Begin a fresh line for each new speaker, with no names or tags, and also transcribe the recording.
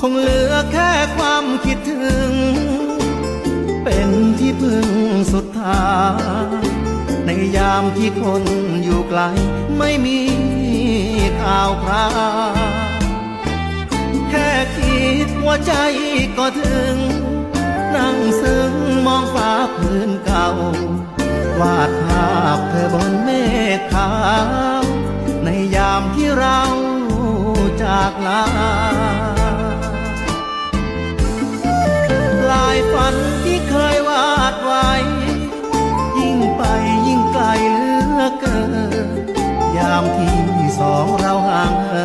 คงเหลือแค่ความคิดถึงเป็นที่พึ่งสุดท้ายในยามที่คนอยู่ไกลไม่มีข่าวคราวแค่คิดว่าใจก็ถึงนั่งซึ้งมองฟ้าพื้นเก่าวาดภาพเธอบนเมฆขาวในยามที่เราจากลาลายฝันที่เคยวาดไว้ยิ่งไปยิ่งไกลเหลือเกินยามที่สองเราห่างเหิ